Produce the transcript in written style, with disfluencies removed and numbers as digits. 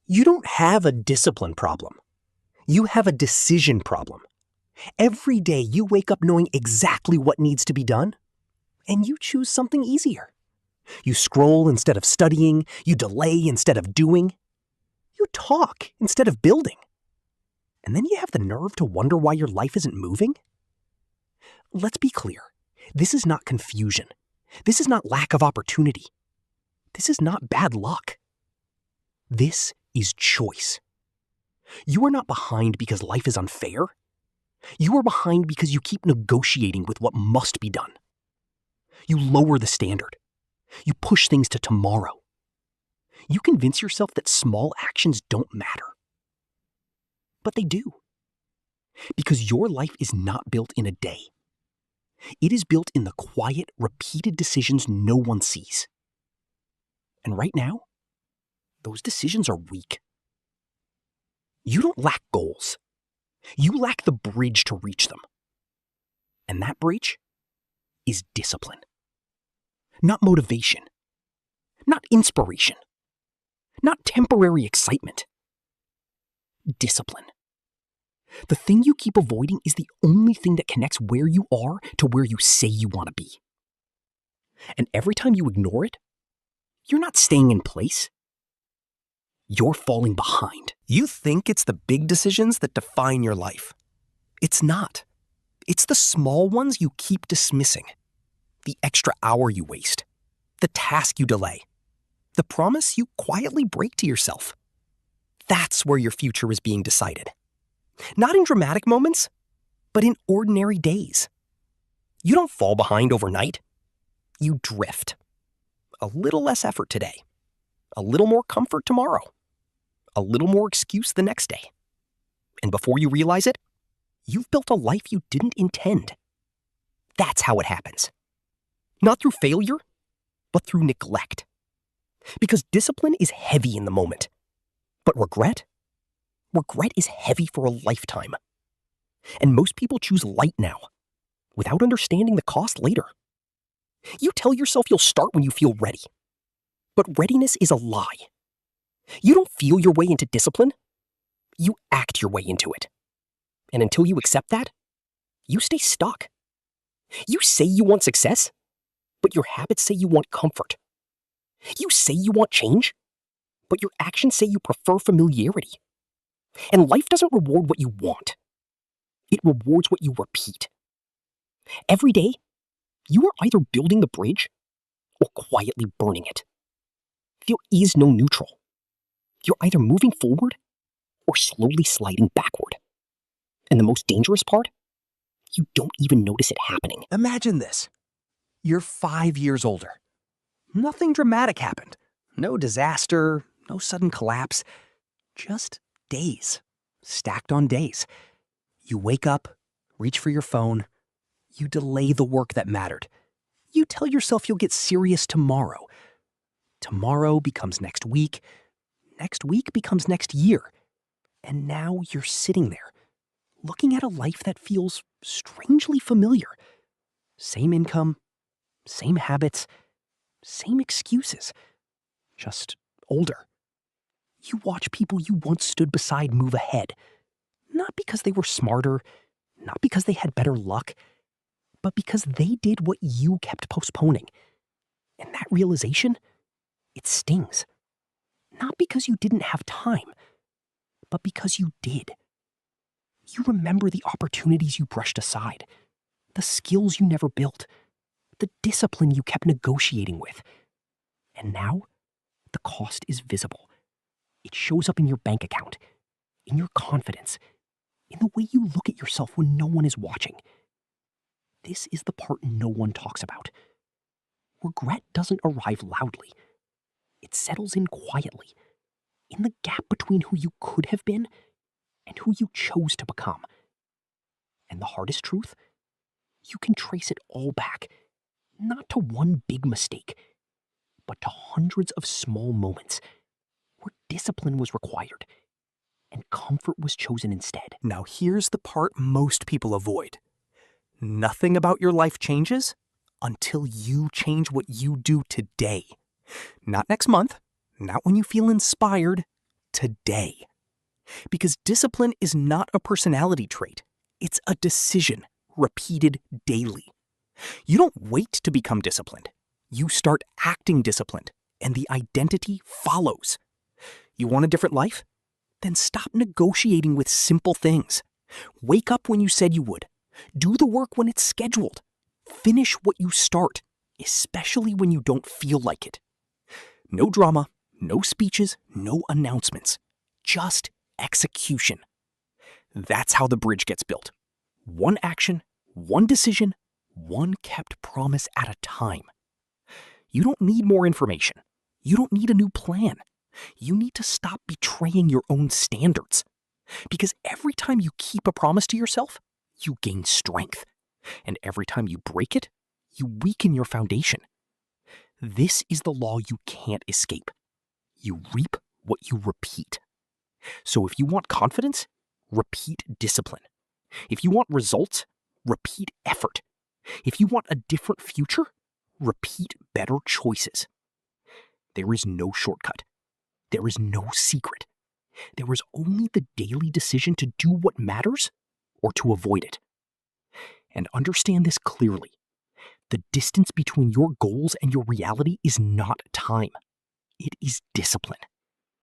You don't have a discipline problem. You have a decision problem. Every day you wake up knowing exactly what needs to be done, and you choose something easier. You scroll instead of studying, you delay instead of doing, you talk instead of building. And then you have the nerve to wonder why your life isn't moving? Let's be clear. This is not confusion. This is not lack of opportunity. This is not bad luck. This is choice. You are not behind because life is unfair. You are behind because you keep negotiating with what must be done. You lower the standard. You push things to tomorrow. You convince yourself that small actions don't matter. But they do. Because your life is not built in a day. It is built in the quiet, repeated decisions no one sees. And right now, those decisions are weak. You don't lack goals. You lack the bridge to reach them. And that bridge is discipline. Not motivation. Not inspiration. Not temporary excitement. Discipline. The thing you keep avoiding is the only thing that connects where you are to where you say you want to be. And every time you ignore it, you're not staying in place. You're falling behind. You think it's the big decisions that define your life. It's not. It's the small ones you keep dismissing. The extra hour you waste. The task you delay. The promise you quietly break to yourself. That's where your future is being decided. Not in dramatic moments, but in ordinary days. You don't fall behind overnight. You drift. A little less effort today. A little more comfort tomorrow. A little more excuse the next day. And before you realize it, you've built a life you didn't intend. That's how it happens. Not through failure, but through neglect. Because discipline is heavy in the moment. But regret is heavy for a lifetime. And most people choose light now, without understanding the cost later. You tell yourself you'll start when you feel ready. But readiness is a lie. You don't feel your way into discipline. You act your way into it. And until you accept that, you stay stuck. You say you want success, but your habits say you want comfort. You say you want change, but your actions say you prefer familiarity. And life doesn't reward what you want. It rewards what you repeat. Every day, you are either building the bridge or quietly burning it. There is no neutral. You're either moving forward or slowly sliding backward. And the most dangerous part? You don't even notice it happening. Imagine this. You're 5 years older. Nothing dramatic happened. No disaster, no sudden collapse. Just days, stacked on days. You wake up, reach for your phone. You delay the work that mattered. You tell yourself you'll get serious tomorrow. Tomorrow becomes next week. Next week becomes next year. And now you're sitting there, looking at a life that feels strangely familiar. Same income, same habits, same excuses. Just older. You watch people you once stood beside move ahead. Not because they were smarter, not because they had better luck, but because they did what you kept postponing. And that realization, it stings. Not because you didn't have time, but because you did. You remember the opportunities you brushed aside, the skills you never built, the discipline you kept negotiating with. And now, the cost is visible. It shows up in your bank account, in your confidence, in the way you look at yourself when no one is watching. This is the part no one talks about. Regret doesn't arrive loudly. It settles in quietly, in the gap between who you could have been and who you chose to become. And the hardest truth? You can trace it all back, not to one big mistake, but to hundreds of small moments where discipline was required and comfort was chosen instead. Now here's the part most people avoid. Nothing about your life changes until you change what you do today. Not next month, not when you feel inspired. today. Because discipline is not a personality trait. It's a decision repeated daily. You don't wait to become disciplined. You start acting disciplined, and the identity follows. You want a different life? Then stop negotiating with simple things. Wake up when you said you would. Do the work when it's scheduled. Finish what you start, especially when you don't feel like it. No drama, no speeches, no announcements. Just execution. That's how the bridge gets built. One action, one decision, one kept promise at a time. You don't need more information. You don't need a new plan. You need to stop betraying your own standards. Because every time you keep a promise to yourself, you gain strength. And every time you break it, you weaken your foundation. This is the law you can't escape. You reap what you repeat. So if you want confidence, repeat discipline. If you want results, repeat effort. If you want a different future, repeat better choices. There is no shortcut. There is no secret. There is only the daily decision to do what matters or to avoid it. And understand this clearly. The distance between your goals and your reality is not time. It is discipline.